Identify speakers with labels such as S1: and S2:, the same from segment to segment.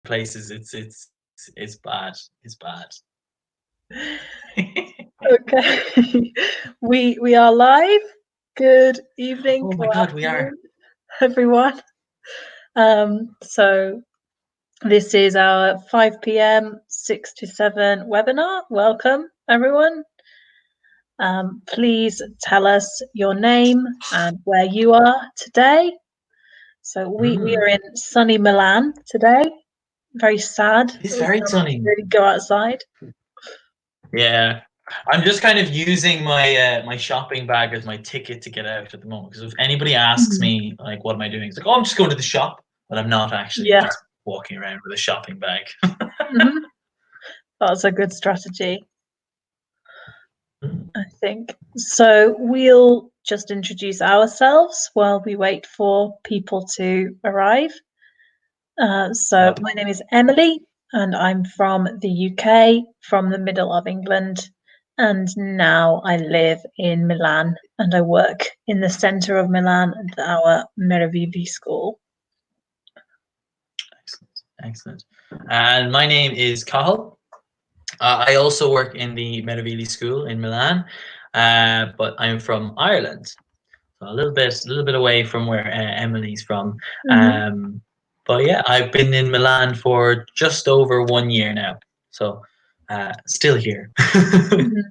S1: places. It's bad. It's bad.
S2: Okay. We are live. Good evening
S1: Oh my
S2: or
S1: God, we are.
S2: afternoon, everyone. So this is our 5 p.m. 6 to 7 webinar. Welcome, everyone. Please tell us your name and where you are today. So we are in sunny Milan today. Very sad.
S1: It's
S2: We
S1: very
S2: can't
S1: sunny.
S2: really go outside.
S1: Yeah. I'm just kind of using my my shopping bag as my ticket to get out at the moment. Because if anybody asks
S2: Mhm.
S1: me like, what am I doing? It's like, oh, I'm just going to the shop, but I'm not actually. I'm
S2: Yeah.
S1: just walking around with a shopping bag.
S2: Mhm. That's a good strategy, I think. So we'll just introduce ourselves while we wait for people to arrive. So
S1: Yep.
S2: my name is Emily, and I'm from the UK, from the middle of England. And now I live in Milan and I work in the center of Milan at our Meravivi school.
S1: Excellent. Excellent. And my name is Cathal. I also work in the Meravili School in Milan, but I'm from Ireland, so a little bit away from where Emily's from.
S2: Mhm.
S1: But yeah, I've been in Milan for just over 1 year now, so still here.
S2: Mhm.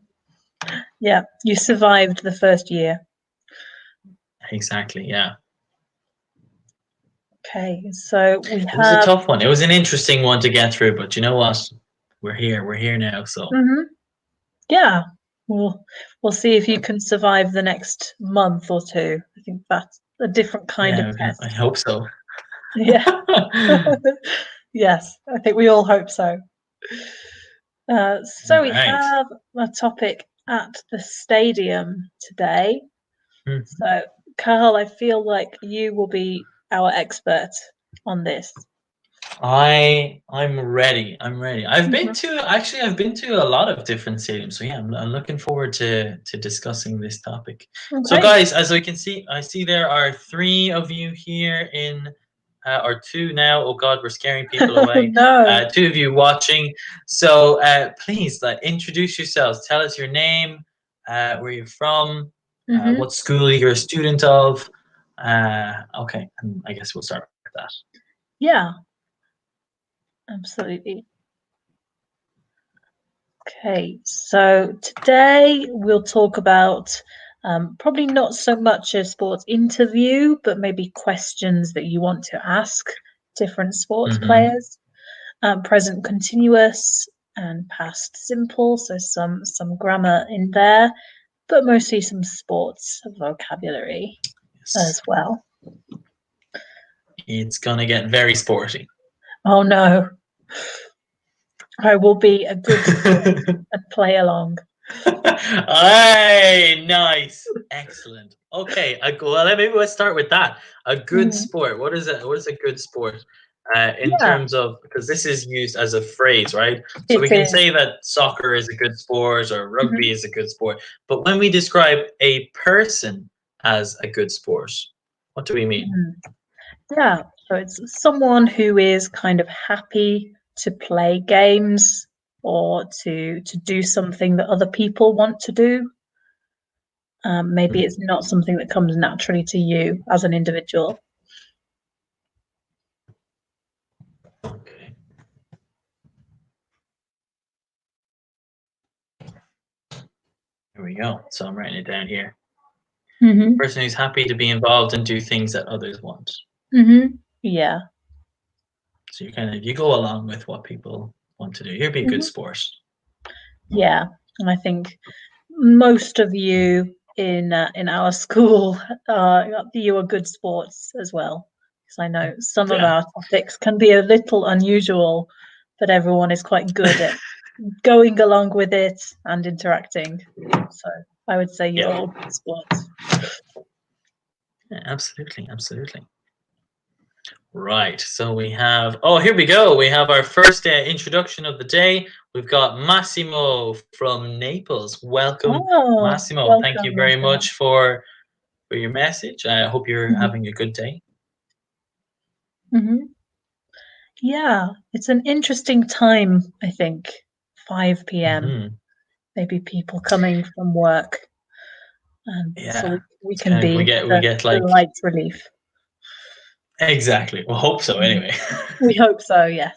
S2: Yeah, you survived the first year.
S1: Exactly. Yeah,
S2: Okay, so we
S1: it was a
S2: have.
S1: tough one. It was an interesting one to get through, but you know what? We're here. We're here now. So
S2: Yeah, we'll see if you can survive the next month or two. I think that's a different kind of
S1: yeah, I
S2: test.
S1: hope so.
S2: Yeah. Yes, I think we all hope so.
S1: All
S2: So we
S1: right.
S2: have a topic at the stadium today.
S1: Hmm.
S2: So, Carl, I feel like you will be our expert on this.
S1: I'm ready. I'm ready.
S2: Mhm.
S1: I've been to a lot of different stadiums. So yeah, I'm looking forward to discussing this topic. So
S2: Okay.
S1: guys, as we can see, I see there are three of you here in or two now. Oh God, we're scaring people away.
S2: No.
S1: Two of you watching. So please introduce yourselves. Tell us your name, where you're from,
S2: Hmm.
S1: what school you're a student of. Okay, and I guess we'll start with that.
S2: Yeah, absolutely. Okay, so today we'll talk about probably not so much a sports interview, but maybe questions that you want to ask different sports
S1: Hmm.
S2: players. Present continuous and past simple, so some grammar in there, but mostly some sports vocabulary
S1: Yes.
S2: as well.
S1: It's gonna get very sporty.
S2: Oh no, I will be a good sport and play along.
S1: Hey, nice, excellent. Okay, well, maybe let's start with that. A good
S2: Mm,
S1: sport. What is it? What is a good sport? In
S2: yeah,
S1: terms of because this is used as a phrase, right? So
S2: it
S1: we can
S2: is.
S1: say that soccer is a good sport or rugby
S2: Mhm.
S1: is a good sport, but when we describe a person as a good sport, what do we mean?
S2: Mm. Yeah, so it's someone who is kind of happy to play games or to do something that other people want to do. Maybe it's not something that comes naturally to you as an individual.
S1: Okay. Here we go. So I'm writing it down here.
S2: Hmm.
S1: Person who's happy to be involved and do things that others want.
S2: Yeah.
S1: So you go along with what people want to do. You'd be a good
S2: Hmm.
S1: sport.
S2: Yeah, and I think most of you in our school you are good sports as well. Because I know some of
S1: Yeah.
S2: our topics can be a little unusual, but everyone is quite good at going along with it and interacting. So I would say you're
S1: Yeah.
S2: all good sports.
S1: Yeah, absolutely, absolutely. Right. So we have. Oh, here we go. We have our first introduction of the day. We've got Massimo from Naples. Welcome,
S2: Oh,
S1: Massimo. Thank you
S2: welcome,
S1: very
S2: Massimo.
S1: much for your message. I hope you're
S2: Mhm.
S1: having a good day.
S2: Mhm. Yeah, it's an interesting time, I think. 5 p.m.
S1: Mhm.
S2: Maybe people coming from work, and so
S1: Yeah,
S2: we
S1: it's
S2: can
S1: kind of
S2: be
S1: we get
S2: the
S1: like
S2: light relief.
S1: exactly. We'll hope so
S2: Mhm.
S1: anyway.
S2: We hope so. Yes.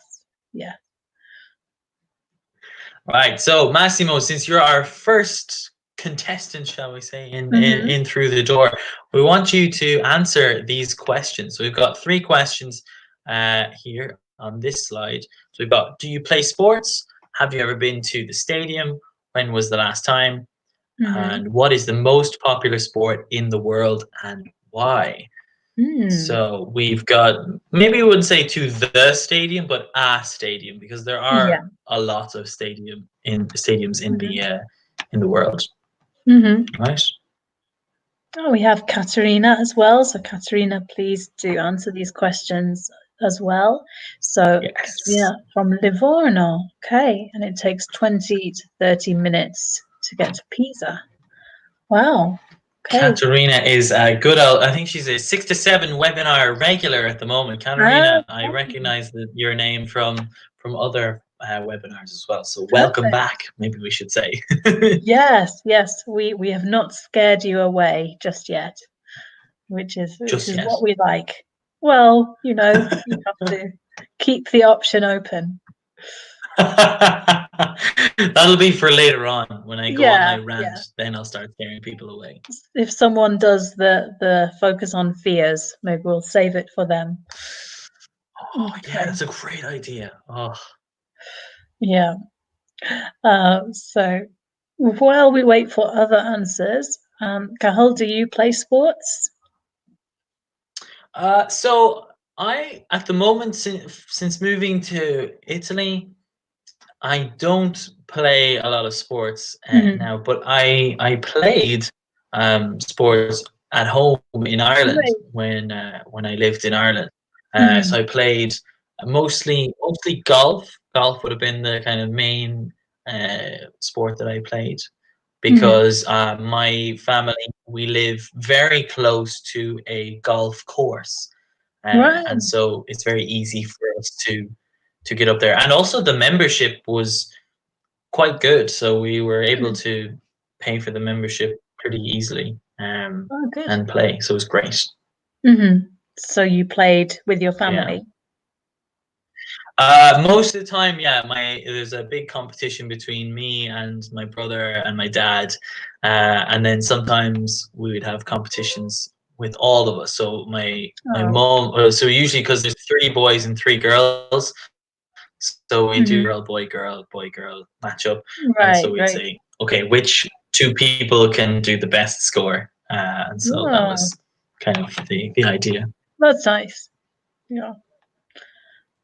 S2: Yeah.
S1: Right. So Massimo, since you're our first contestant, shall we say,
S2: Hmm.
S1: in through the door, we want you to answer these questions. So we've got three questions here on this slide. So we've got: Do you play sports? Have you ever been to the stadium? When was the last time?
S2: Hmm.
S1: And what is the most popular sport in the world and why?
S2: Mm.
S1: So we've got, maybe we wouldn't say to the stadium, but a stadium, because there
S2: Yeah.
S1: are a lot of stadiums
S2: Hmm.
S1: in the world,
S2: Hmm.
S1: right?
S2: Oh, we have Katerina as well. So, Katerina, please do answer these questions as well. So,
S1: Yes.
S2: Katerina from Livorno. Okay. And it takes 20 to 30 minutes to get to Pisa. Wow. Okay.
S1: Katerina is a good old, I think she's a 6 to 7 webinar regular at the moment.
S2: Ah,
S1: Katerina, I recognize your name from other webinars as well. So welcome
S2: perfect.
S1: back, maybe we should say.
S2: Yes, yes. We have not scared you away just yet, which
S1: Just
S2: is
S1: yet.
S2: what we like. Well, you have to keep the option open.
S1: That'll be for later on when I go on my
S2: Yeah,
S1: rant.
S2: yeah.
S1: Then I'll start scaring people away.
S2: If someone does the focus on fears, maybe we'll save it for them.
S1: Oh, yeah,
S2: Okay.
S1: that's a great idea. Oh,
S2: Yeah. So while we wait for other answers, Cathal, do you play sports?
S1: so I at the moment since moving to Italy, I don't play a lot of sports
S2: Mhm.
S1: now, but I played sports at home in Ireland
S2: Right.
S1: when I lived in Ireland. So
S2: Mhm.
S1: I played mostly golf. Golf would have been the kind of main sport that I played
S2: Mhm.
S1: because my family, we live very close to a golf course, and
S2: Right.
S1: so it's very easy for us to get up there. And also the membership was quite good, so we were able
S2: Mhm.
S1: to pay for the membership pretty easily,
S2: Oh, good.
S1: and play. So it was great.
S2: Mhm. So you played with your
S1: Yeah.
S2: family?
S1: Most of the time, yeah, my there's a big competition between me and my brother and my dad, and then sometimes we would have competitions with all of us. So my
S2: Oh.
S1: mom, so usually because there's three boys and three girls, so we do
S2: Mhm.
S1: boy girl match up, and so
S2: Right,
S1: we'd
S2: right.
S1: say, okay, which two people can do the best score, and so that
S2: Oh,
S1: was kind of the idea.
S2: that's nice. Yeah.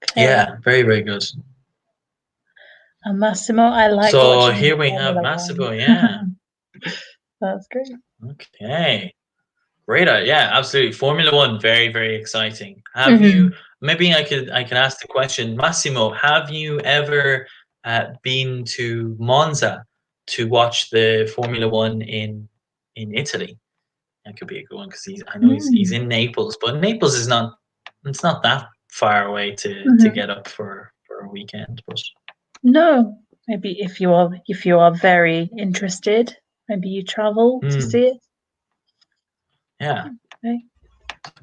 S2: Okay.
S1: Yeah, very very good.
S2: And Massimo, I like
S1: So
S2: watching
S1: here we have
S2: Formula One.
S1: Massivo. Yeah.
S2: That's great.
S1: Okay. Great. Yeah, absolutely. Formula One, very, very exciting. Have you,
S2: Mhm.
S1: maybe I can ask the question, Massimo, have you ever been to Monza to watch the Formula One in Italy? That could be a good one because I know he's
S2: Mm.
S1: in Naples, but Naples is not, it's not that far away to
S2: Mhm.
S1: get up for a weekend. But
S2: No, maybe if you are very interested, maybe you travel to
S1: mm,
S2: see it.
S1: yeah.
S2: Okay.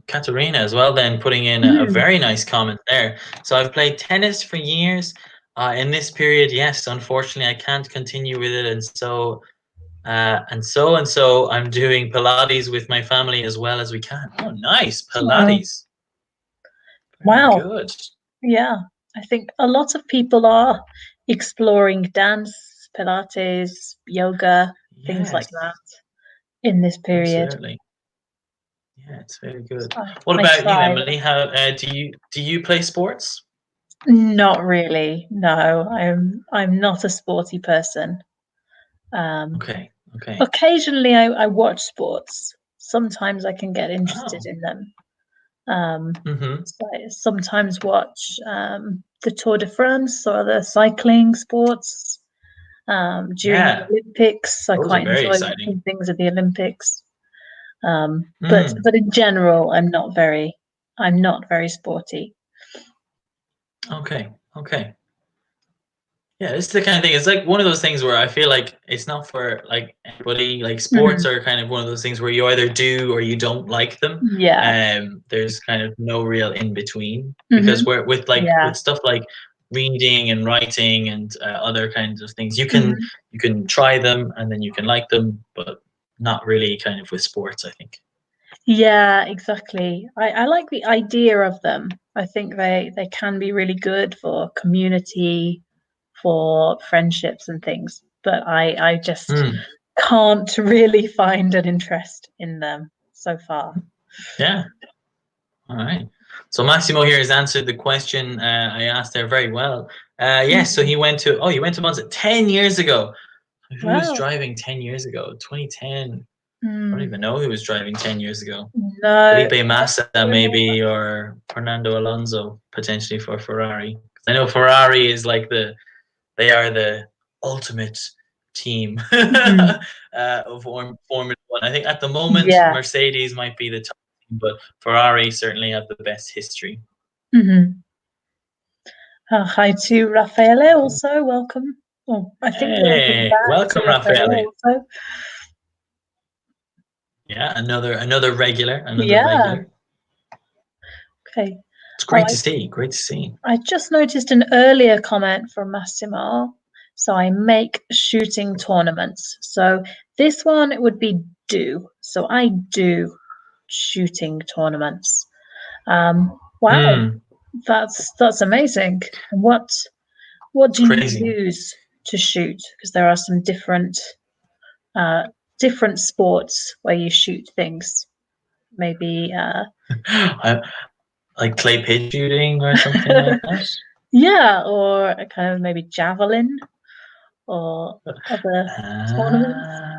S1: Katerina as well, then putting in a
S2: Mhm.
S1: very nice comment there. So I've played tennis for years. In this period, yes, unfortunately, I can't continue with it, and so I'm doing Pilates with my family as well as we can. Oh, nice
S2: Oh,
S1: Pilates, very
S2: wow.
S1: good.
S2: Yeah, I think a lot of people are exploring dance, Pilates, yoga, things like
S1: Yes,
S2: that in this period.
S1: absolutely. Yeah, it's very good.
S2: I,
S1: What
S2: I
S1: about you,
S2: try.
S1: Emily? How do you play sports?
S2: Not really. No, I'm not a sporty person. Um,
S1: Okay, okay.
S2: occasionally I watch sports. Sometimes I can get interested
S1: Oh,
S2: in them. Um,
S1: mm-hmm.
S2: so I sometimes watch the Tour de France or other cycling sports. During the
S1: Yeah,
S2: Olympics, I
S1: those are
S2: quite
S1: very
S2: enjoy
S1: exciting.
S2: watching things at the Olympics. But
S1: Mm.
S2: in general, I'm not very sporty.
S1: Okay. Okay. Yeah, it's the kind of thing. It's like one of those things where I feel like it's not for like everybody. Like sports
S2: Mhm.
S1: are kind of one of those things where you either do or you don't like them.
S2: Yeah.
S1: There's kind of no real in between because
S2: Mhm.
S1: we're with like
S2: Yeah.
S1: with stuff like reading and writing and other kinds of things.
S2: Mhm.
S1: You can try them and then you can like them, but not really kind of with sports, I think.
S2: Yeah, exactly. I like the idea of them. I think they can be really good for community, for friendships and things, but I just
S1: Hmm.
S2: can't really find an interest in them so far.
S1: Yeah. All right. So Massimo here has answered the question I asked there very well. Yes, so
S2: Mhm.
S1: he went to Monza 10 years ago. Who was
S2: Wow.
S1: driving 10 years ago? 2010. I don't
S2: Mm.
S1: even know who was driving 10 years ago.
S2: No,
S1: Felipe Massa
S2: don't remember.
S1: maybe, or Fernando Alonso potentially for Ferrari. I know Ferrari is like they are the ultimate team
S2: Mhm.
S1: of Formula One. I think at the moment
S2: Yeah.
S1: Mercedes might be the top team, but Ferrari certainly have the best history.
S2: Mhm. Hi to Raffaele also, welcome. Oh, I think welcome
S1: Hey,
S2: back to
S1: welcome,
S2: Raffaele
S1: Raffaele.
S2: also.
S1: Yeah, another regular, another
S2: Yeah,
S1: regular.
S2: okay.
S1: It's
S2: Oh,
S1: great to see. Great to see.
S2: I just noticed an earlier comment from Massimo. So I make shooting tournaments. So this one it would be do. So I do shooting tournaments. Wow,
S1: Hmm,
S2: that's amazing. And what
S1: it's
S2: do you
S1: crazy.
S2: use to shoot? Because there are some uh, different sports where you shoot things. Maybe
S1: I, like clay pit shooting or something like that.
S2: yeah, or a kind of maybe javelin or other tournaments.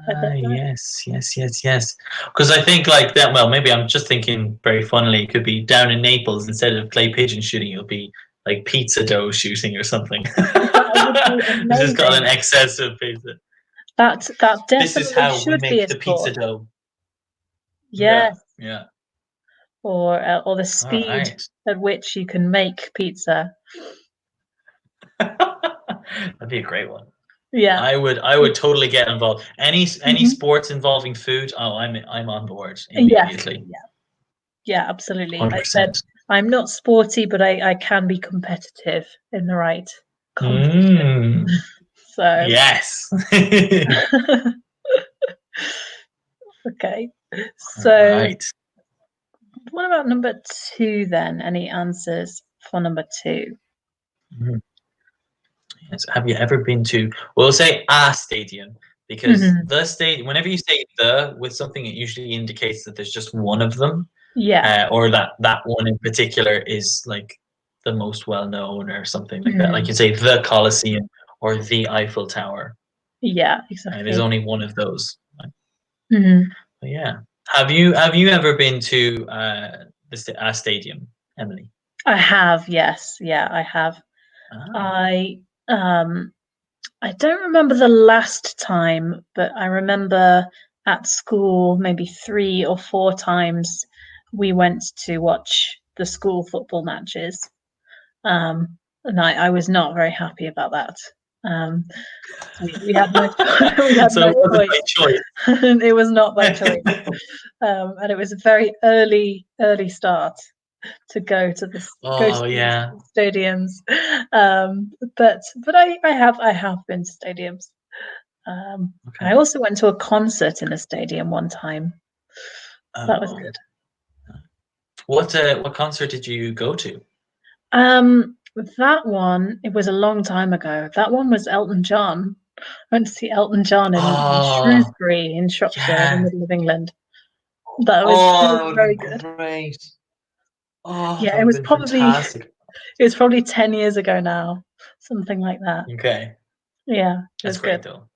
S2: I don't know.
S1: Yes, yes, yes, yes. Because I think like that. Well, maybe I'm just thinking very funnily. It could be down in Naples instead of clay pigeon shooting. It'll be like pizza dough shooting or something.
S2: That would be
S1: It's just got an
S2: amazing.
S1: excess of pizza.
S2: That
S1: This is
S2: definitely
S1: how we
S2: should be
S1: make
S2: a
S1: the pizza
S2: sport.
S1: dough. Yeah,
S2: Yes,
S1: yeah.
S2: or the
S1: All
S2: speed
S1: right.
S2: at which you can make pizza.
S1: That'd be a great one.
S2: Yeah.
S1: I would totally get involved. Any
S2: Mhm.
S1: sports involving food, oh, I'm on board
S2: Yes.
S1: immediately.
S2: Yeah. Yeah. Absolutely. I said
S1: 100%.
S2: I'm not sporty, but I can be competitive in the right competition.
S1: Mm,
S2: So
S1: yes.
S2: okay.
S1: All
S2: So
S1: right.
S2: what about number two then? Any answers for number two?
S1: Mhm. Yes. Have you ever been to, we'll say a stadium, because
S2: Mhm.
S1: the stadium, whenever you say the with something, it usually indicates that there's just one of them,
S2: Yeah.
S1: or that one in particular is like the most well known or something like that. Like
S2: Mhm.
S1: you say the Colosseum or the Eiffel Tower.
S2: Yeah,
S1: There's
S2: exactly.
S1: only one of those.
S2: Mhm.
S1: But yeah. Have you ever been to a stadium, Emily?
S2: I have, yes. Yeah, I have.
S1: Ah.
S2: I um I don't remember the last time, but I remember at school maybe 3 or 4 times we went to watch the school football matches. And I was not very happy about that. Um, so we had no we had
S1: So
S2: no
S1: it wasn't by
S2: choice.
S1: choice.
S2: It was not by choice. And it was a very early start to go to
S1: Oh
S2: these
S1: yeah.
S2: stadiums. But I have been to stadiums. I
S1: Okay.
S2: also went to a concert in a stadium one time. That was
S1: Oh.
S2: good.
S1: What concert did you go to?
S2: That one, it was a long time ago. That one was Elton John. I went to see Elton John in
S1: Oh,
S2: Shrewsbury in Shropshire in the
S1: yeah.
S2: middle of England. That
S1: Oh,
S2: was
S1: that would have
S2: very
S1: been
S2: good.
S1: great. Oh,
S2: Yeah,
S1: that would have been fantastic.
S2: it was probably 10 years ago now, something like that.
S1: Okay.
S2: Yeah, it
S1: That's
S2: was good.
S1: great though.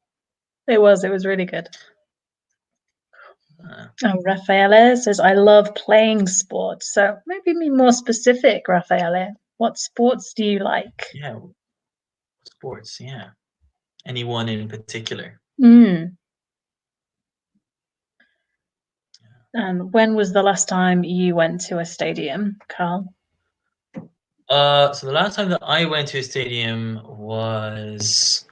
S2: It was really good.
S1: Uh,
S2: Oh, Raffaele says, I love playing sports. So maybe be more specific, Raffaele. What sports do you like?
S1: yeah, sports, yeah. Anyone in particular?
S2: Mm. And when was the last time you went to a stadium, Carl?
S1: So the last time that I went to a stadium was,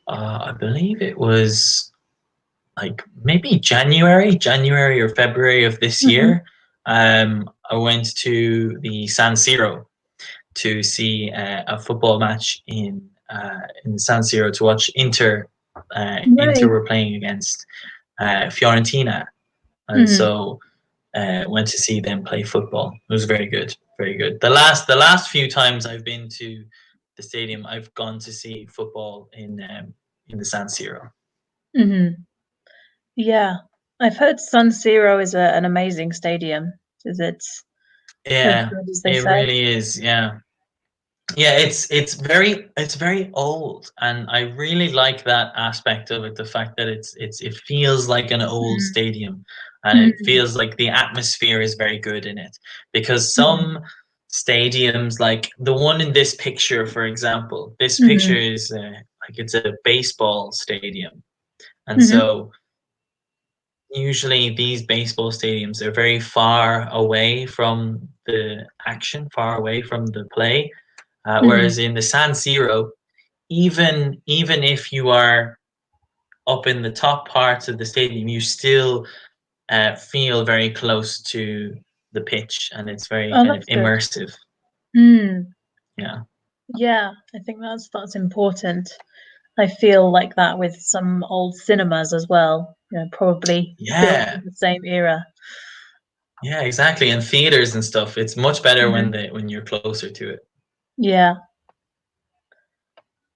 S1: I believe it was like maybe January or February of this year. I went to the San Siro to see a football match in San Siro to watch Inter. Inter
S2: Right.
S1: were playing against Fiorentina, and
S2: Mhm.
S1: so went to see them play football. It was very good, very good. The last few times I've been to the stadium, I've gone to see football in the San Siro.
S2: Mhm. Yeah. I've heard San Siro is an amazing stadium. Is it as
S1: Yeah,
S2: good as they
S1: it
S2: say?
S1: really is. Yeah. Yeah, it's very old, and I really like that aspect of it. The fact that it feels like an old
S2: Mhm.
S1: stadium, and it
S2: Mhm.
S1: feels like the atmosphere is very good in it. Because
S2: Mhm.
S1: some stadiums, like the one in this picture, for example, this picture
S2: Mhm.
S1: is like it's a baseball stadium, and
S2: Mhm.
S1: so usually these baseball stadiums are very far away from the action, far away from the play.
S2: Mhm.
S1: Whereas in the San Siro, even if you are up in the top parts of the stadium, you still feel very close to the pitch, and it's very
S2: Oh,
S1: kind of
S2: that's good.
S1: immersive.
S2: Mm.
S1: Yeah,
S2: Yeah, I think that's important. I feel like that with some old cinemas as well, probably built
S1: yeah,
S2: in the same era.
S1: yeah, exactly. And theaters and stuff, it's much better when
S2: Mhm.
S1: when you're closer to it.
S2: Yeah.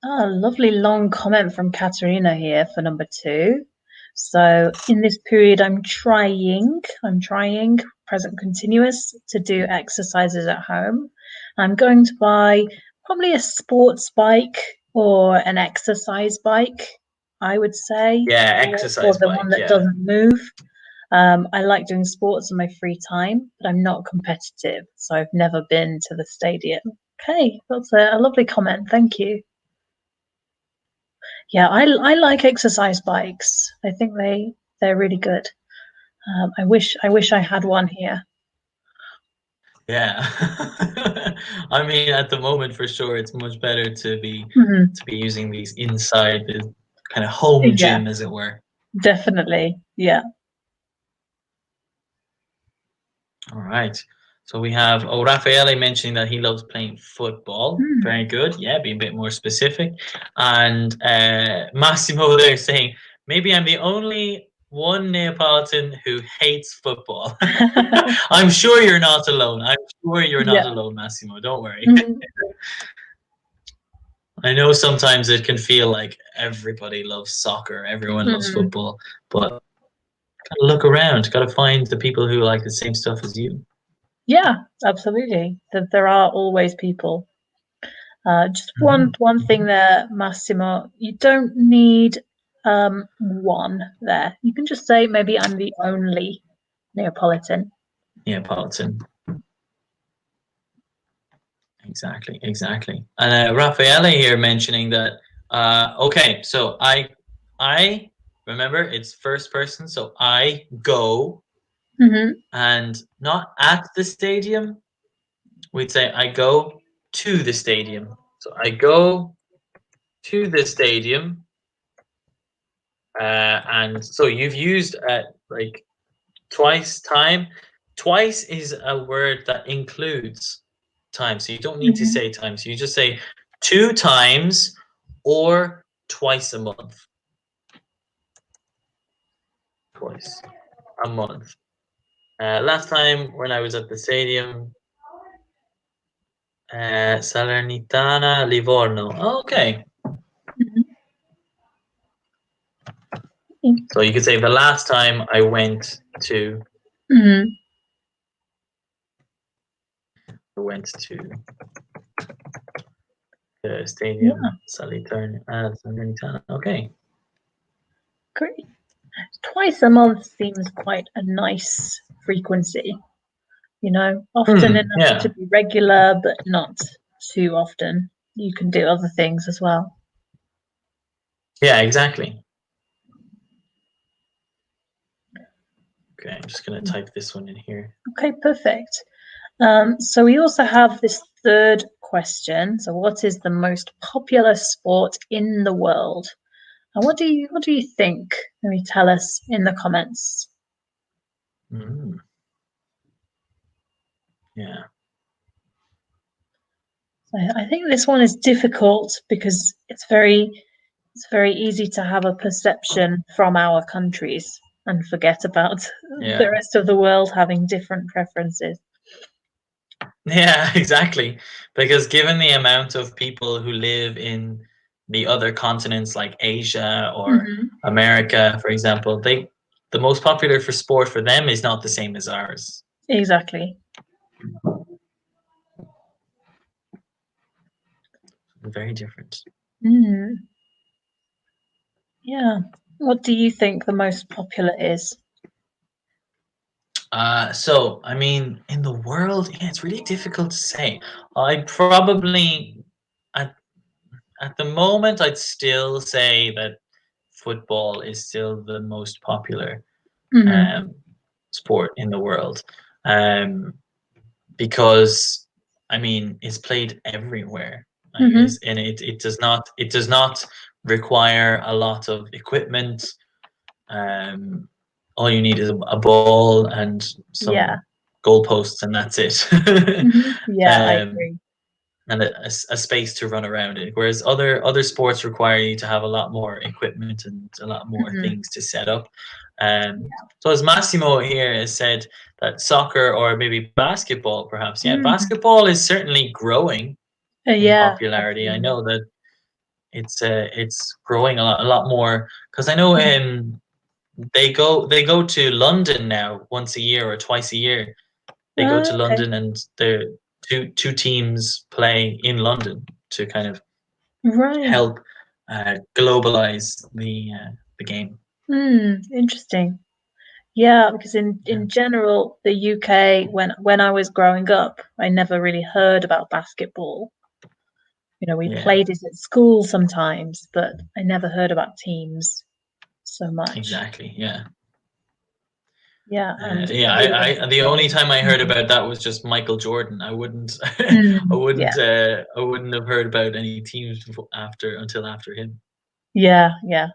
S2: Ah, lovely long comment from Katerina here for number 2. So in this period, I'm trying present continuous to do exercises at home. I'm going to buy probably a sports bike or an exercise bike, I would say,
S1: Yeah,
S2: or
S1: exercise
S2: the one
S1: bike.
S2: that
S1: Yeah,
S2: doesn't move. I like doing sports in my free time, but I'm not competitive, so I've never been to the stadium. Okay, that's a lovely comment. Thank you. Yeah, I like exercise bikes. I think they're really good. I wish I had one here.
S1: yeah. I mean, at the moment, for sure, it's much better to be
S2: Mhm.
S1: using these inside the kind of home
S2: Yeah,
S1: gym, as it were.
S2: definitely. Yeah.
S1: All right. So we have Raffaele mentioning that he loves playing football.
S2: Mm.
S1: Very good. Yeah, be a bit more specific. And Massimo there saying, maybe I'm the only one Neapolitan who hates football. I'm sure you're not alone. I'm sure you're not
S2: Yeah.
S1: alone, Massimo. Don't worry.
S2: Mhm.
S1: I know sometimes it can feel like everybody loves soccer, everyone loves
S2: Mhm.
S1: football, but gotta look around, gotta find the people who like the same stuff as you.
S2: Yeah, absolutely. There are always people. Just one
S1: Mhm,
S2: one thing
S1: mhm.
S2: there, Massimo. You don't need one there. You can just say maybe I'm the only Neapolitan.
S1: Neapolitan. Exactly, exactly. And Raffaele here mentioning that. Okay, so I remember it's first person, so I go
S2: Hmm.
S1: and not at the stadium. We'd say I go to the stadium. So I go to the stadium, and so you've used like twice time. Twice is a word that includes time, so you don't need to
S2: Hmm.
S1: say times. You just say 2 times or twice a month. Twice a month. Last time when I was at the stadium, Salernitana, Livorno. Okay, so you could say the last time I went to
S2: Hmm.
S1: the
S2: Yeah,
S1: stadium, Salernitana. Okay.
S2: great. Twice a month seems quite a nice frequency, often enough to
S1: Yeah.
S2: be regular, but not too often. You can do other things as well.
S1: Yeah. Exactly. Okay, I'm just gonna type this one in here.
S2: Okay, perfect. So we also have this third question. So what is the most popular sport in the world? And what do you think? Maybe tell us in the comments.
S1: Mm. Yeah.
S2: I think this one is difficult because it's very easy to have a perception from our countries and forget about
S1: Yeah.
S2: the rest of the world having different preferences.
S1: Yeah, exactly. Because given the amount of people who live in the other continents like Asia or
S2: Mhm.
S1: America, for example, the most popular for sport for them is not the same as ours.
S2: Exactly.
S1: Very different.
S2: Mm. Yeah. What do you think the most popular is?
S1: So I mean, in the world, yeah, it's really difficult to say. I'd probably at at the moment, I'd still say that football is still the most popular
S2: Mhm.
S1: um, sport in the world. Um, because I mean it's played everywhere.
S2: Mhm.
S1: And it does not require a lot of equipment. Um, all you need is a ball and
S2: Yeah.
S1: some goalposts, and that's it.
S2: Mhm. Yeah, I
S1: um,
S2: agree.
S1: and a space to run around it. Whereas other sports require you to have a lot more equipment and a lot more
S2: Mhm.
S1: things to set up. So as Massimo here has said that soccer or maybe basketball, perhaps, yeah,
S2: Mhm.
S1: basketball is certainly growing in
S2: Yeah, I've
S1: popularity. I
S2: seen that.
S1: know that it's growing a lot more because I know
S2: Mhm.
S1: they go to London now once a year or twice a year. They go to
S2: Okay.
S1: London and the two teams play in London to kind of
S2: Right.
S1: help globalize the game.
S2: Interesting. Yeah, because
S1: Yeah.
S2: in general, the UK, when I was growing up, I never really heard about basketball. You know, we
S1: Yeah,
S2: played it at school sometimes, but I never heard about teams so much.
S1: exactly. Yeah,
S2: Yeah, and
S1: yeah.
S2: everyone
S1: The only
S2: played.
S1: time I heard
S2: Mhm.
S1: about that was just Michael Jordan. I wouldn't,
S2: Yeah,
S1: I wouldn't have heard about any teams after until after him.
S2: yeah, yeah.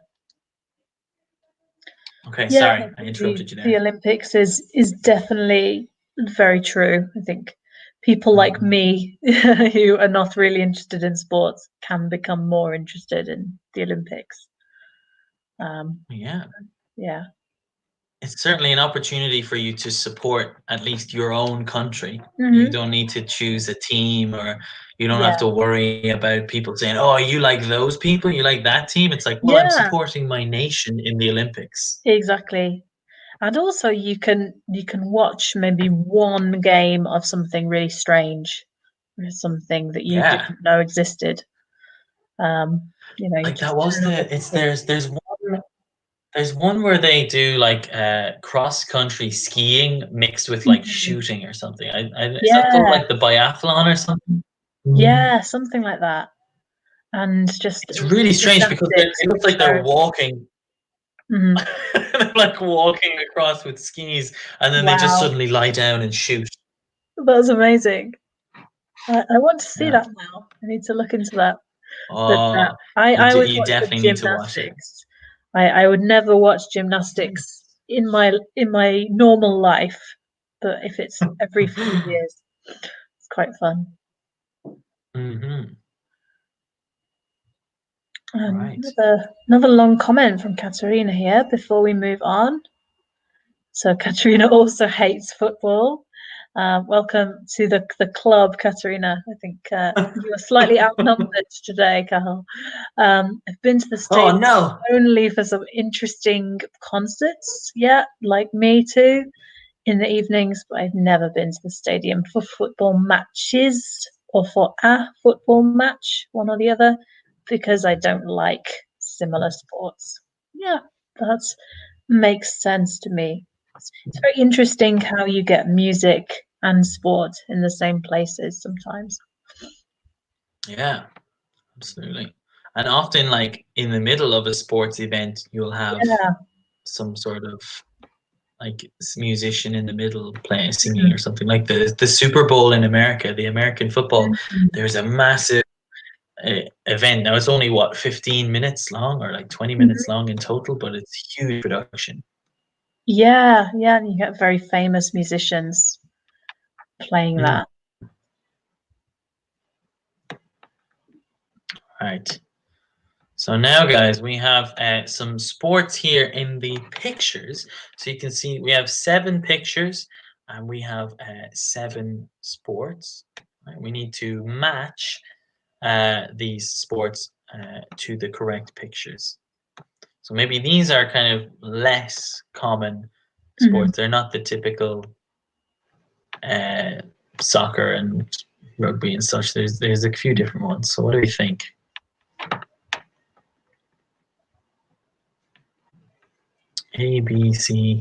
S1: Okay,
S2: Yeah,
S1: sorry,
S2: I
S1: I
S2: think
S1: interrupted you
S2: the
S1: there.
S2: Olympics is definitely very true. I think people like
S1: Mhm.
S2: me who are not really interested in sports can become more interested in the Olympics. Um,
S1: Yeah.
S2: yeah.
S1: It's certainly an opportunity for you to support at least your own country. You
S2: Hmm.
S1: don't need to choose a team or you don't have
S2: Yeah.
S1: to worry about people saying, "Oh, you like those people? You like that team?" It's like, "Well, I'm
S2: Yeah,
S1: supporting my nation in the Olympics."
S2: exactly. And also you can watch maybe one game of something really strange or something that you
S1: Yeah.
S2: didn't know existed. You
S1: Like
S2: just
S1: that was
S2: turn on the
S1: the it's
S2: TV.
S1: there's one where they do like cross country skiing mixed with like
S2: Mhm.
S1: shooting or something. Is that called
S2: Yeah,
S1: like the biathlon or something?
S2: yeah, something like that. And just
S1: It's really strange because
S2: gymnastics
S1: it
S2: with
S1: looks like they're
S2: charity.
S1: walking.
S2: Mhm.
S1: They're like walking across with skis, and then they just
S2: Wow,
S1: suddenly lie down and shoot.
S2: that's amazing. I want to see
S1: Yeah.
S2: that now. I need to look into that. But
S1: Oh,
S2: I always
S1: you
S2: watch the
S1: definitely need to watch it.
S2: gymnastics. I would never watch gymnastics in my normal life, but if it's every few years, it's quite fun.
S1: Hmm. Right.
S2: Another long comment from Katerina here before we move on. So Katerina also hates football. Welcome to the club, Katerina. I think you are slightly outnumbered today, Cathal. I've been to the
S1: Oh
S2: stadium
S1: no.
S2: only for some interesting concerts. Yeah, like me too, in the evenings, but I've never been to the stadium for football matches or for a football match, one or the other, because I don't like similar sports. Yeah, that makes sense to me. It's very interesting how you get music and sport in the same places sometimes.
S1: Yeah, absolutely. And often, like in the middle of a sports event, you'll have
S2: Yeah.
S1: some sort of like musician in the middle playing singing or something like the Super Bowl in America, the American football. There's a massive event. Now it's only what 15 minutes long or like 20 minutes long in total, but it's huge production.
S2: Yeah, yeah, and you get very famous musicians playing that.
S1: Right. So now, guys, we have some sports here in the pictures. So you can see we have 7 pictures and we have 7 sports. Right? We need to match these sports to the correct pictures. So maybe these are kind of less common sports. They're not the typical soccer and rugby and such. There's a few different ones. So what do we think? A, B, C.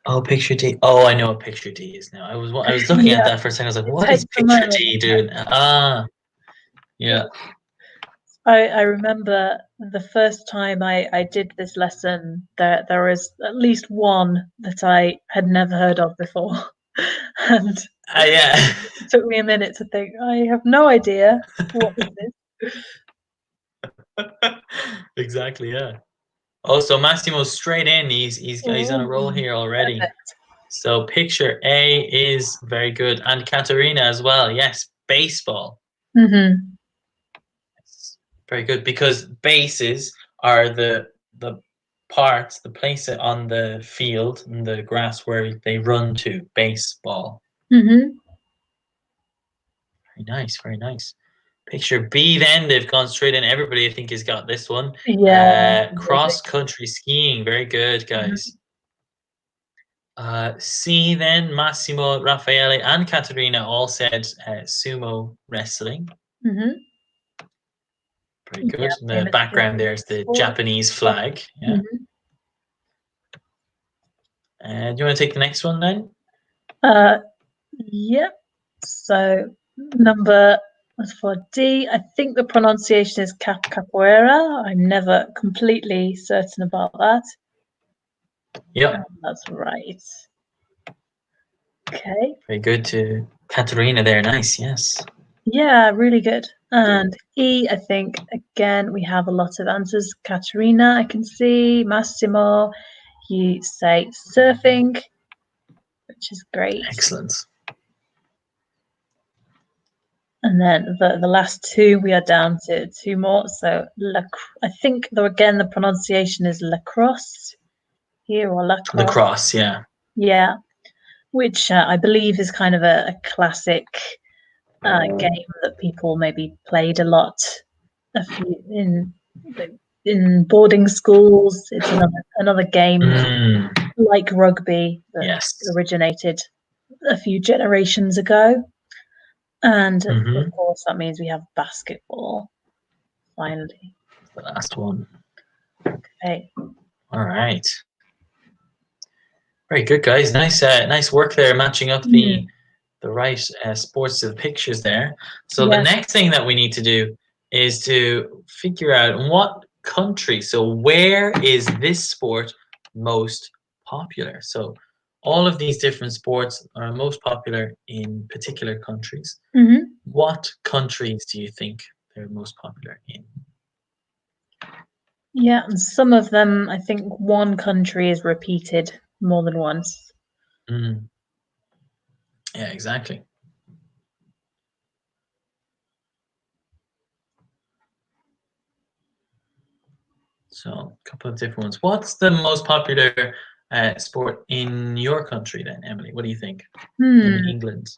S1: Oh, picture D. Oh, I know what picture D is now. I was looking at that for a second. I was like, what is picture D doing? Ah, yeah.
S2: I remember the first time I did this lesson, there was at least one that I had never heard of before. And
S1: Yeah.
S2: it took me a minute to think, I have no idea what is this.
S1: Exactly, yeah. Oh, so Massimo's straight in. He's on a roll here already.
S2: Perfect.
S1: So picture A is very good, and Katerina as well. Yes, baseball. Very good, because bases are the parts, the place on the field and the grass where they run to. Baseball. Very nice, very nice. Picture B then, they've gone straight in. Everybody I think has got this one.
S2: Yeah.
S1: Cross-country skiing. Very good, guys. C then, Massimo, Raffaele and Caterina all said sumo wrestling. Very good.
S2: Yeah,
S1: In the background there's the Japanese flag. Yeah. Do you want to take the next one then?
S2: Yep. So number for D, I think the pronunciation is capoeira. I'm never completely certain about that.
S1: Yep.
S2: That's right. Okay.
S1: Very good to Katerina there. Nice, yes.
S2: Yeah, really good. And E, I think, again, we have a lot of answers. Katerina, I can see. Massimo, you say surfing, which is great.
S1: Excellent.
S2: And then the last 2, we are down to 2 more. So I think, though, again, the pronunciation is lacrosse here, or lacrosse.
S1: Lacrosse, yeah.
S2: Yeah, which I believe is kind of a classic game that people maybe played a lot in boarding schools. It's another game like rugby that originated a few generations ago. And of course, that means we have basketball. Finally,
S1: the last one.
S2: Okay.
S1: All right. Very good, guys. Nice work there, matching up the right sports to the pictures there. So the next thing that we need to do is to figure out what country. So where is this sport most popular? So all of these different sports are most popular in particular countries. What countries do you think they're most popular in?
S2: Yeah, and some of them, I think one country is repeated more than once.
S1: Yeah, exactly. So a couple of different ones. What's the most popular sport in your country then, Emily? What do you think? In England?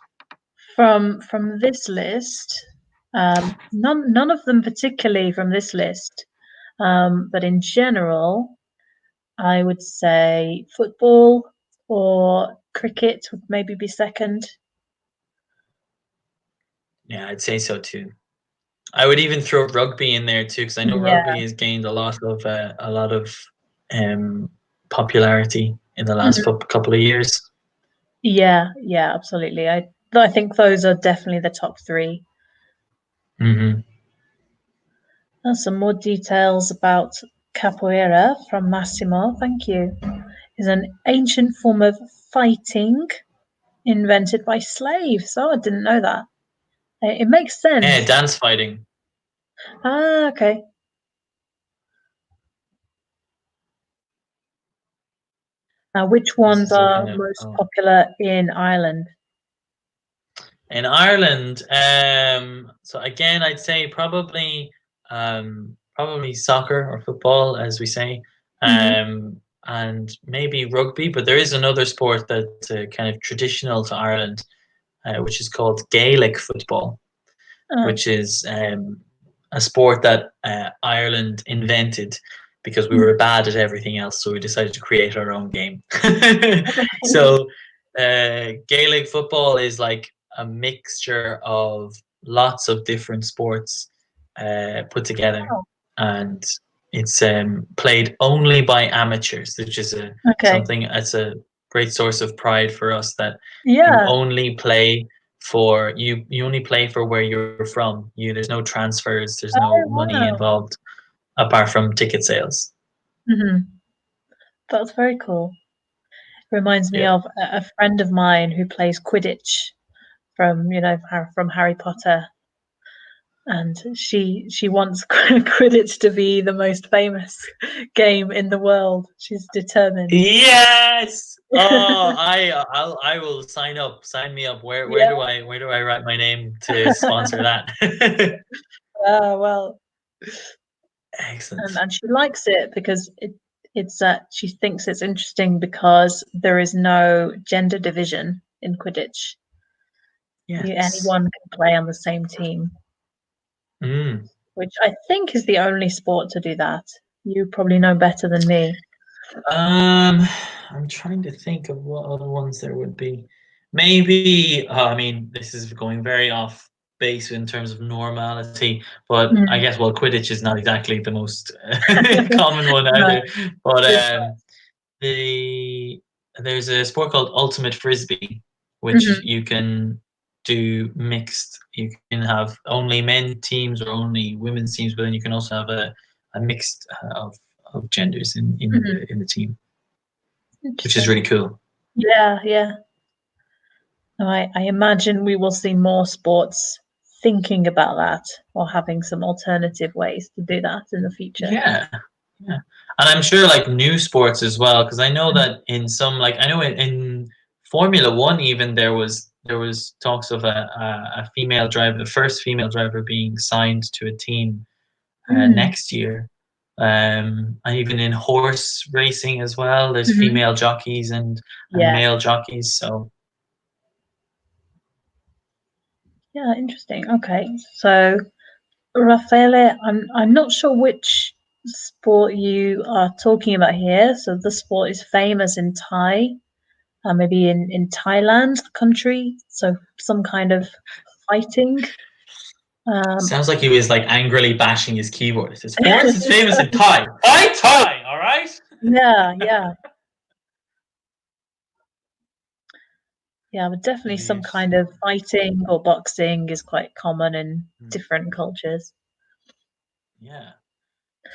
S2: From this list, none of them particularly from this list, but in general, I would say football or cricket would maybe be second.
S1: Yeah, I'd say so too. I would even throw rugby in there too, because I know rugby has gained a lot of popularity in the last couple of years.
S2: Yeah, absolutely. I think those are definitely the top 3. Some more details about capoeira from Massimo. Thank you. is an ancient form of fighting invented by slaves. Oh, I didn't know that. It makes sense.
S1: Yeah, dance fighting.
S2: Ah, okay. Now, which ones are most popular in Ireland?
S1: In Ireland, so again, I'd say probably soccer or football, as we say, and maybe rugby. But there is another sport that's kind of traditional to Ireland, which is called Gaelic football, which is a sport that Ireland invented because we were bad at everything else, so we decided to create our own game. So Gaelic football is like a mixture of lots of different sports put together, and it's played only by amateurs, which is something that's a great source of pride for us, that you only play for you only play for where you're from. There's no transfers, there's no money involved apart from ticket sales.
S2: That's very cool. Reminds me of a friend of mine who plays Quidditch from Harry Potter, and she wants Quidditch to be the most famous game in the world. She's determined.
S1: Yes. Oh, I will sign up. Sign me up. Where do I write my name to sponsor that?
S2: Well,
S1: excellent.
S2: And she likes it because it's she thinks it's interesting because there is no gender division in Quidditch. Anyone can play on the same team, which I think is the only sport to do that. You probably know better than me.
S1: I'm trying to think of what other ones there would be. Maybe, I mean, this is going very off base in terms of normality, but I guess, well, Quidditch is not exactly the most common one either. But there's a sport called Ultimate Frisbee, which you can do mixed. You can have only men teams or only women's teams, but then you can also have a mixed of genders in the team, which is really cool.
S2: Yeah. I imagine we will see more sports thinking about that or having some alternative ways to do that in the future.
S1: Yeah. And I'm sure like new sports as well, because I know that in some, like, I know in Formula One even there was talks of a female driver, the first female driver being signed to a team next year. And even in horse racing as well, there's female jockeys and male jockeys. So
S2: yeah, interesting. Okay, so Raffaele, I'm not sure which sport you are talking about here. So the sport is famous in Thai, maybe in Thailand, the country. So some kind of fighting.
S1: Sounds like he was like angrily bashing his keyboard. It says, "Sports is famous in Thai. Thai, all right."
S2: Yeah. Yeah, but definitely some kind of fighting or boxing is quite common in different cultures.
S1: Yeah.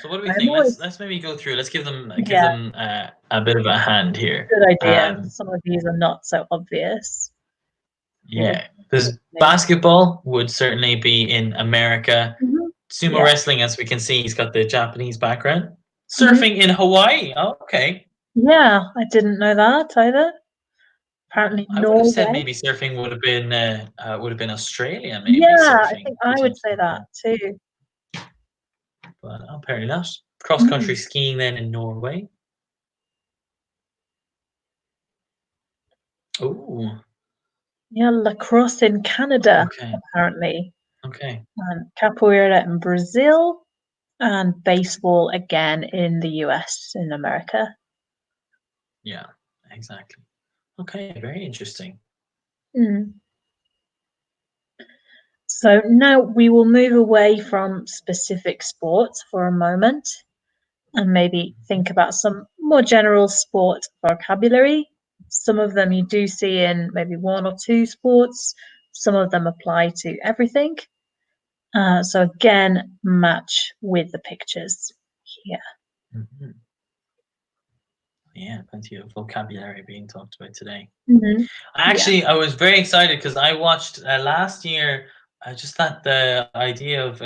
S1: So what do we think? Let's maybe go through. Let's give them a bit of a hand here.
S2: Good idea. Some of these are not so obvious.
S1: Yeah, because basketball would certainly be in America. Sumo wrestling, as we can see, he's got the Japanese background. Surfing in Hawaii. Oh, okay.
S2: Yeah, I didn't know that either. Apparently,
S1: I would have said maybe surfing would have been Australia. Maybe.
S2: Yeah, I think I would say that too.
S1: But apparently not. Cross country skiing then in Norway. Oh.
S2: Yeah, lacrosse in Canada, apparently.
S1: Okay.
S2: And capoeira in Brazil, and baseball again in the US, in America.
S1: Yeah, exactly. Okay, very interesting.
S2: So now we will move away from specific sports for a moment and maybe think about some more general sport vocabulary. Some of them you do see in maybe one or two sports. Some of them apply to everything. So again, match with the pictures here.
S1: Yeah, plenty of vocabulary being talked about today.
S2: Mhm. Yeah.
S1: Actually, I was very excited because I watched last year. I just thought the idea of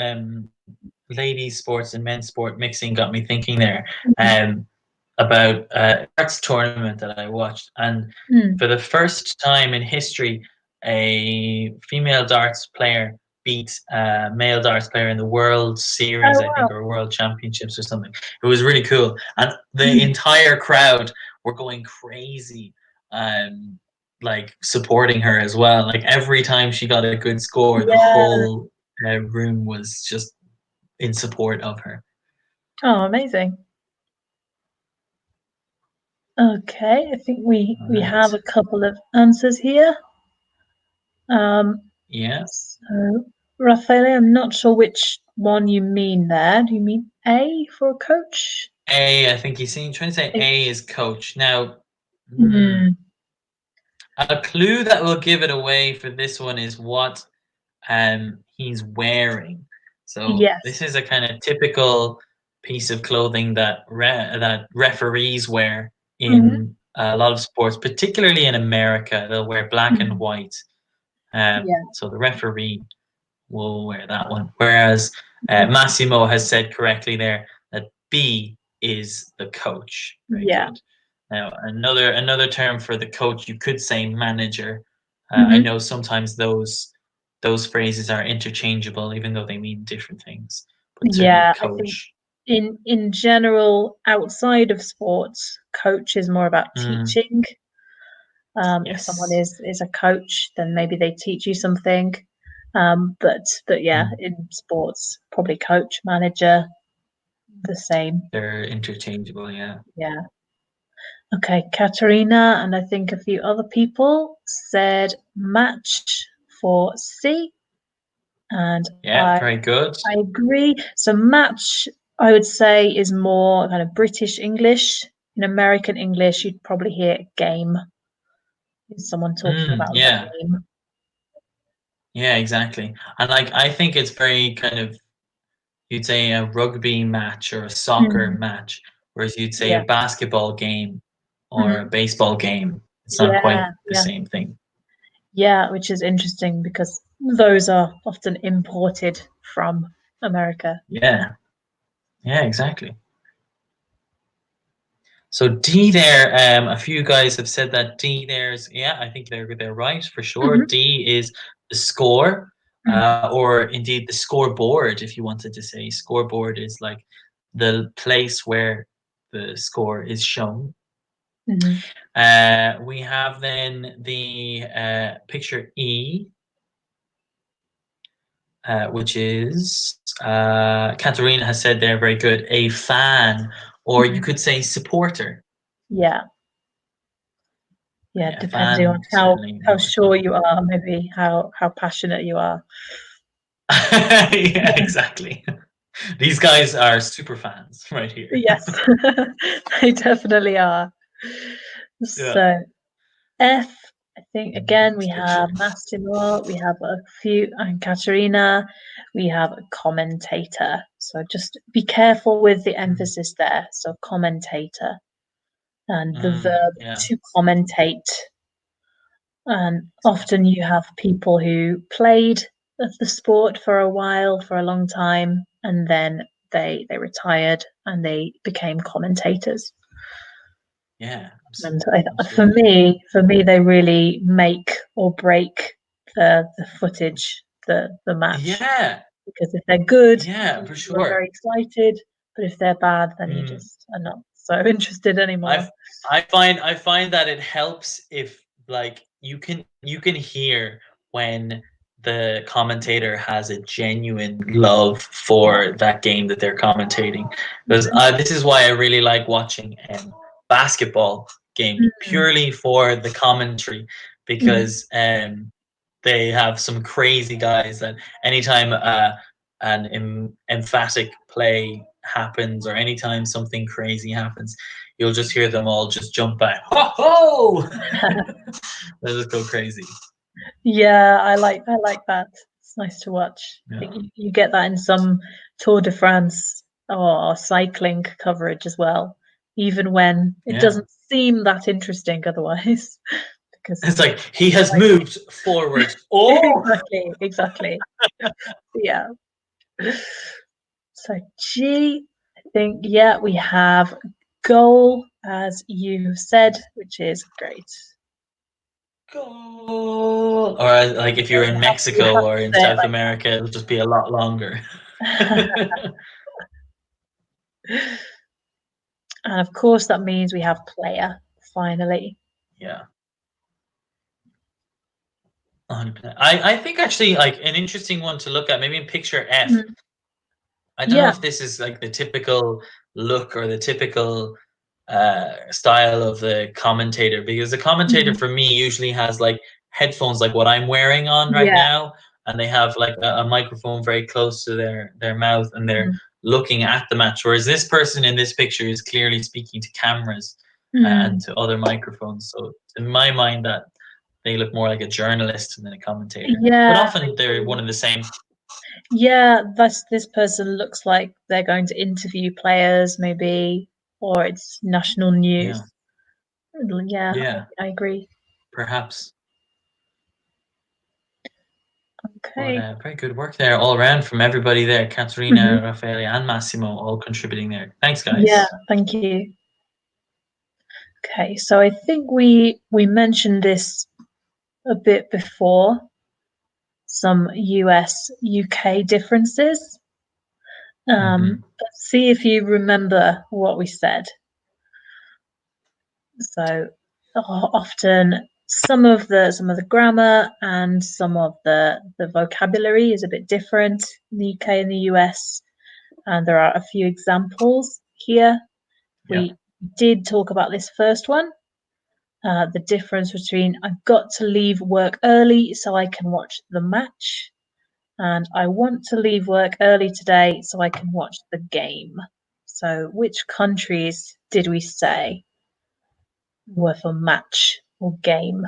S1: ladies sports and men's sport mixing got me thinking there
S2: Mhm.
S1: about arts tournament that I watched, and
S2: Mm.
S1: for the first time in history, a female darts player beat a male darts player in the World Series,
S2: Oh,
S1: I think,
S2: wow.
S1: or World Championships or something. It was really cool, and the
S2: Mm.
S1: entire crowd were going crazy, like supporting her as well. Like every time she got a good score, the
S2: Yeah.
S1: whole room was just in support of her.
S2: Oh, amazing. Okay, I think
S1: All
S2: we
S1: right.
S2: have a couple of answers here.
S1: Yeah.
S2: So, Raffaele, I'm not sure which one you mean there. Do you mean A for a coach?
S1: I think he's trying to say
S2: A-
S1: A is coach. Now,
S2: Hmm.
S1: a clue that will give it away for this one is what he's wearing. So this
S2: Yes.
S1: is a kind of typical piece of clothing that that referees wear
S2: Hmm.
S1: in a lot of sports, particularly in America. They'll wear black and
S2: Hmm.
S1: white.
S2: Yeah.
S1: So the referee will wear that one. Whereas
S2: Mhm.
S1: Massimo has said correctly there that B is the coach. Very
S2: Yeah.
S1: good. Now another term for the coach, you could say manager. I
S2: Hmm.
S1: know sometimes those phrases are interchangeable, even though they mean different things. But certainly
S2: Yeah, I think
S1: coach.
S2: in general, outside of sports, coach is more about
S1: Mm,
S2: teaching. If someone
S1: yes.
S2: is a coach, then maybe they teach you something. But yeah,
S1: Mm,
S2: in sports, probably coach, manager, the same.
S1: they're interchangeable. Yeah.
S2: Yeah. Okay, Katerina, and I think a few other people said match for C, and
S1: Yeah. Very good.
S2: I agree. So match, I would say, is more kind of British English. In American English, you'd probably hear game. Is someone talking about the
S1: Yeah.
S2: game?
S1: Yeah. Exactly. And like I think it's very kind of you'd say a rugby match or a soccer
S2: Mm,
S1: match, whereas you'd say a
S2: yeah.
S1: basketball game or a
S2: Mhm.
S1: baseball game. It's not quite
S2: Yeah,
S1: the
S2: yeah,
S1: same thing.
S2: yeah, which is interesting because those are often imported from America.
S1: Yeah, yeah, exactly. So D there, a few guys have said that D there's yeah, I think they're right for sure.
S2: Mhm.
S1: D is the score,
S2: Mm.
S1: or indeed the scoreboard, if you wanted to say. Scoreboard is like the place where the score is shown.
S2: Mhm.
S1: We have then the picture E, which is Katerina has said there very good, a fan, or you
S2: Mhm.
S1: could say supporter.
S2: Yeah, yeah,
S1: Yeah,
S2: depending on
S1: fan certainly
S2: how
S1: more
S2: sure
S1: common.
S2: you are, maybe how passionate you are.
S1: Yeah, exactly. These guys are super fans right here.
S2: Yes, they definitely are.
S1: Yeah.
S2: So F, I think again we
S1: Next
S2: have
S1: picture.
S2: Massimo, we have a few, and Katerina, we have a commentator. So just be careful with the
S1: Mm,
S2: emphasis there. So commentator and the verb
S1: yeah.
S2: to commentate. And often you have people who played the sport for a while, for a long time, and then they retired and they became commentators.
S1: Yeah,
S2: And
S1: absolutely.
S2: for me, they really make or break the footage, the match.
S1: Yeah,
S2: Because if they're good,
S1: yeah,
S2: then
S1: for
S2: you are very
S1: sure.
S2: excited. But if they're bad, then you
S1: Mm.
S2: just are not so interested
S1: I
S2: anymore.
S1: I find that it helps if like you can hear when the commentator has a genuine love
S2: Yeah.
S1: for that game that they're commentating. Because
S2: Mhm.
S1: this is why I really like watching basketball games
S2: Mhm.
S1: purely for the commentary
S2: Mhm.
S1: because they have some crazy guys that anytime an emphatic play happens or anytime something crazy happens, you'll just hear them all just jump back. Ho ho! They just go crazy.
S2: Yeah, I like that. It's nice to watch. I
S1: Yeah.
S2: think you get that in some Tour de France or cycling coverage as well. even when it
S1: Yeah.
S2: doesn't seem that interesting otherwise. Because
S1: It's like he has moved forward. Oh,
S2: exactly. Yeah. So G, I think, yeah, we have goal, as you said, which is great.
S1: goal. Or like if you're in
S2: You
S1: Mexico
S2: have
S1: or
S2: to
S1: in
S2: say it
S1: South America, it'll just be a lot longer.
S2: and of course, that means we have player, finally.
S1: Yeah. 100%. I think actually like an interesting one to look at, maybe in picture F.
S2: Mhm.
S1: I don't know
S2: Yeah.
S1: if this is like the typical look or the typical style of the commentator, because the commentator
S2: Mhm.
S1: for me usually has like headphones like what I'm wearing on right
S2: Yeah.
S1: now, and they have like a microphone very close to their mouth, and they're
S2: Mhm.
S1: looking at the match, whereas this person in this picture is clearly speaking to cameras and
S2: Mm.
S1: to other microphones. So in my mind, that they look more like a journalist than a commentator, but
S2: Yeah.
S1: often they're one and the same.
S2: Yeah, this person looks like they're going to interview players, maybe, or it's national news.
S1: Yeah,
S2: Yeah,
S1: yeah,
S2: I agree.
S1: perhaps. But
S2: Okay.
S1: very good work there all around from everybody there.
S2: Mhm.
S1: Caterina, Raffaele, and Massimo all contributing there. Thanks,
S2: Yeah,
S1: guys.
S2: thank you. Okay, so I think we mentioned this a bit before, some US UK differences.
S1: Hmm.
S2: Let's see if you remember what we said. So often some of the grammar and some of the vocabulary is a bit different in the UK and the US, and there are a few examples here.
S1: Yeah.
S2: We did talk about this first one, the difference between I've got to leave work early so I can watch the match, and I want to leave work early today so I can watch the game. So which countries did we say were for match or game?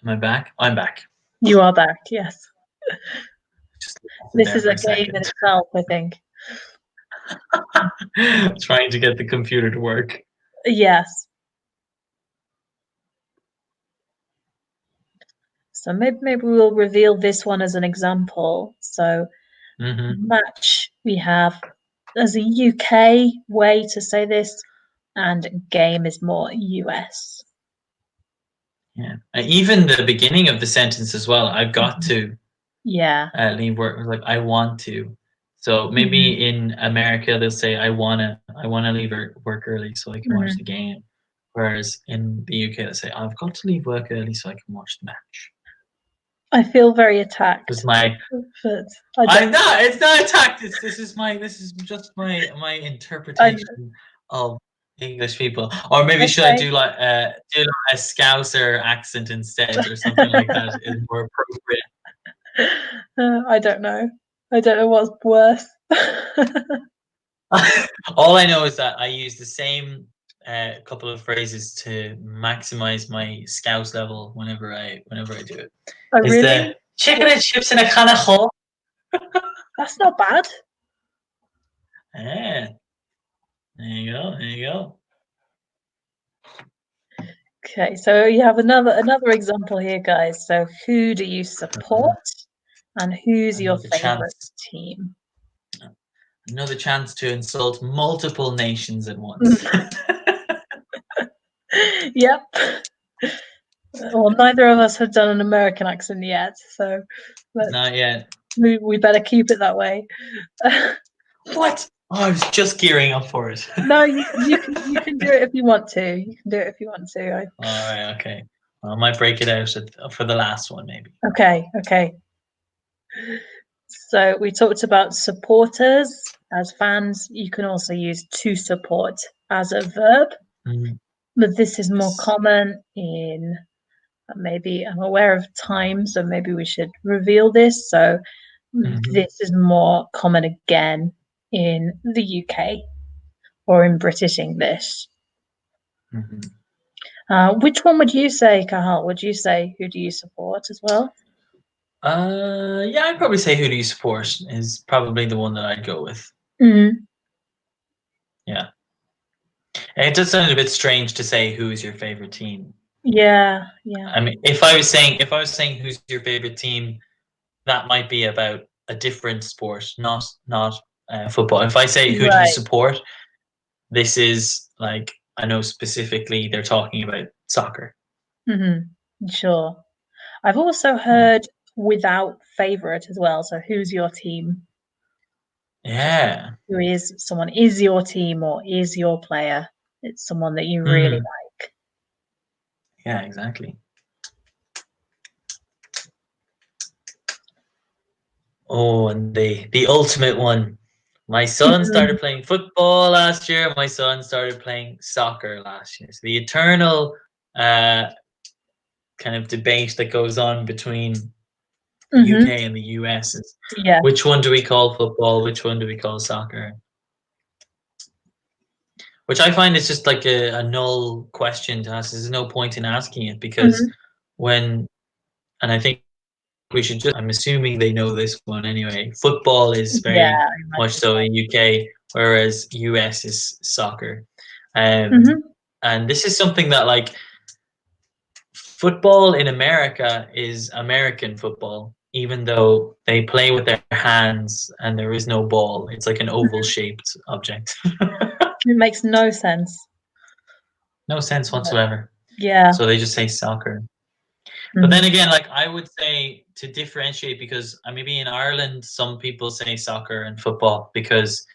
S1: Am I back? I'm back.
S2: You are back, yes.
S1: Just lost it
S2: This
S1: there
S2: is
S1: for
S2: a
S1: a
S2: game in
S1: second.
S2: itself, I think.
S1: Trying to get the computer to work.
S2: Yes. So maybe we'll reveal this one as an example. So
S1: Hmm.
S2: match we have as a UK way to say this, and game is more US.
S1: Yeah. Even the beginning of the sentence as well. I've got to
S2: Yeah.
S1: leave work. Like I want to. So
S2: Mhm.
S1: maybe in America they'll say I wanna leave work early so I can watch the
S2: Mhm.
S1: game. Whereas in the UK they'll say I've got to leave work early so I can watch the match.
S2: I feel very
S1: This is
S2: attacked,
S1: my
S2: but I
S1: I'm
S2: don't.
S1: not. It's not a tactic. This is just my
S2: I,
S1: interpretation of English people. Or maybe should I
S2: okay.
S1: do like a Scouser accent instead, or something like that is more appropriate.
S2: I don't know. I don't know what's worse.
S1: All I know is that I use the same couple of phrases to maximize my Scouse level whenever I do it.
S2: I
S1: Is the
S2: really.
S1: chicken and chips in a can of hole?
S2: That's not bad.
S1: Yeah, there you go. There you go.
S2: Okay, so you have another example here, guys. So who do you support, and who's your
S1: Another
S2: favorite
S1: chance.
S2: team?
S1: Another chance to insult multiple nations at once.
S2: Yep. Well, neither of us have done an American accent yet, so let's
S1: Not yet.
S2: we better keep it that way.
S1: What? Oh, I was just gearing up for it.
S2: No, you can do it if you want to. You can do it if you want to.
S1: All right, okay. Well, I might break it out for the last one, maybe.
S2: Okay. So we talked about supporters as fans. You can also use to support as a verb,
S1: Mm,
S2: but this is more
S1: yes.
S2: common in maybe I'm aware of time, so maybe we should reveal this. So
S1: Mhm,
S2: this is more common again in the UK or in British English.
S1: mhm.
S2: Which one would you say, Kahal? Would you say who do you support as well?
S1: Yeah, I'd probably say who do you support is probably the one that I'd go with.
S2: Mm.
S1: Yeah. It does sound a bit strange to say who is your favorite team.
S2: Yeah, yeah.
S1: I mean, if I was saying who's your favorite team, that might be about a different sport, not football. If I say who do you
S2: Right.
S1: support, this is like I know specifically they're talking about soccer.
S2: Sure. I've also heard without favorite as well. So who's your team? Just
S1: Yeah.
S2: who is someone is your team or is your player? It's someone that you really
S1: Hmm.
S2: like.
S1: Yeah, exactly. Oh, and the ultimate one. My son started playing football last year. My son started playing soccer last year. So the eternal uh, kind of debate that goes on between the UK and the US is
S2: Yeah.
S1: which one do we call football? Which one do we call soccer? Which I find is just like a null question to ask. There's no point in asking it because
S2: Mhm.
S1: when, and I think we should just, I'm assuming they know this one anyway. Football is
S2: Yeah,
S1: very
S2: I
S1: much
S2: imagine
S1: so
S2: so.
S1: in UK, whereas US is soccer.
S2: Mhm.
S1: And this is something that like football in America is American football, even though they play with their hands and there is no ball. It's like an oval
S2: Mhm.
S1: shaped object.
S2: It makes no sense.
S1: No sense
S2: But
S1: whatsoever.
S2: yeah.
S1: So they just say soccer. But then
S2: Mhm.
S1: again, like I would say to differentiate because maybe in Ireland some people say soccer and football because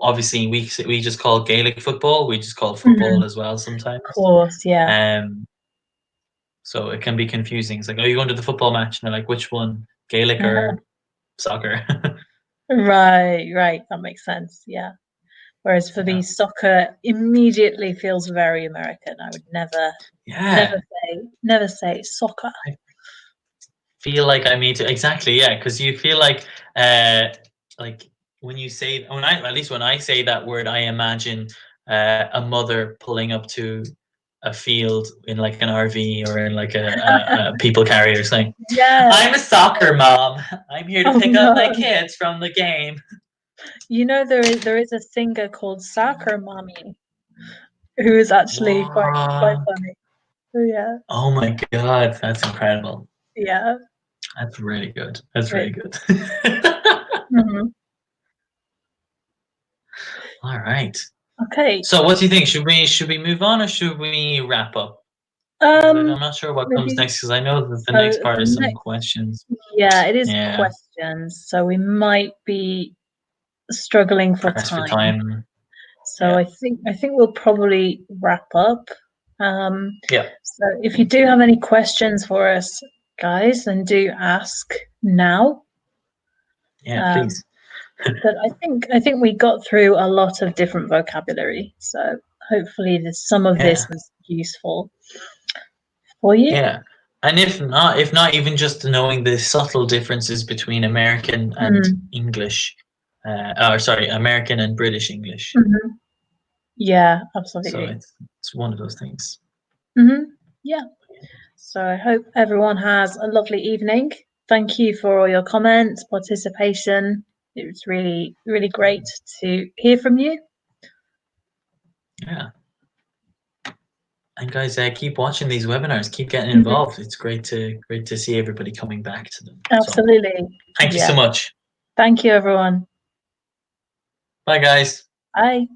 S1: obviously we just call Gaelic football, we just call
S2: Mhm.
S1: football as well
S2: Of
S1: sometimes.
S2: course, yeah.
S1: Um so it can be confusing. It's like, oh, you going to the football match? And they're like, which one? Gaelic or soccer?
S2: Right, right. That makes sense. Yeah. Whereas for
S1: Yeah.
S2: me, soccer immediately feels very American. I would
S1: Yeah.
S2: never say soccer.
S1: I feel like I need to exactly, yeah, because you feel like when you say when I at least when I say that word, I imagine a mother pulling up to a field in like an RV or in like a people carrier saying,
S2: Yeah.
S1: I'm a soccer mom. I'm here to
S2: Oh
S1: pick up my
S2: no.
S1: kids from the game.
S2: You know there is a singer called Soccer Mommy who is actually quite
S1: What?
S2: funny. So yeah.
S1: Oh my God, that's incredible.
S2: Yeah.
S1: That's really good. That's really
S2: Right.
S1: good.
S2: Mhm.
S1: All right.
S2: Okay.
S1: So what do you think? Should we move on or should we wrap up? 'Cause I'm
S2: Um
S1: not sure what comes
S2: maybe
S1: next because I know that the
S2: so
S1: next part
S2: the
S1: is some
S2: next
S1: questions.
S2: yeah, it is
S1: Yeah,
S2: questions. So we might be struggling for
S1: press for
S2: time.
S1: time.
S2: So
S1: Yeah,
S2: I think we'll probably wrap up. Um,
S1: yeah,
S2: so if you do have any questions for us, guys, then do ask now.
S1: yeah.
S2: Um,
S1: Please.
S2: but I think we got through a lot of different vocabulary. So hopefully some of this
S1: Yeah,
S2: was useful for you.
S1: yeah. And if not, even just knowing the subtle differences between American and
S2: Mm,
S1: English, or sorry, American and British English.
S2: mhm. Yeah,
S1: So
S2: absolutely.
S1: it's one of those things.
S2: Yeah. So I hope everyone has a lovely evening. Thank you for all your comments, participation. It was really, really great to hear from you.
S1: Yeah. And guys, keep watching these webinars. Keep getting
S2: Mhm.
S1: involved. It's great to see everybody coming back to them. So
S2: Absolutely.
S1: thank you so
S2: Yeah.
S1: much.
S2: Thank you, everyone.
S1: Bye, guys.
S2: Bye.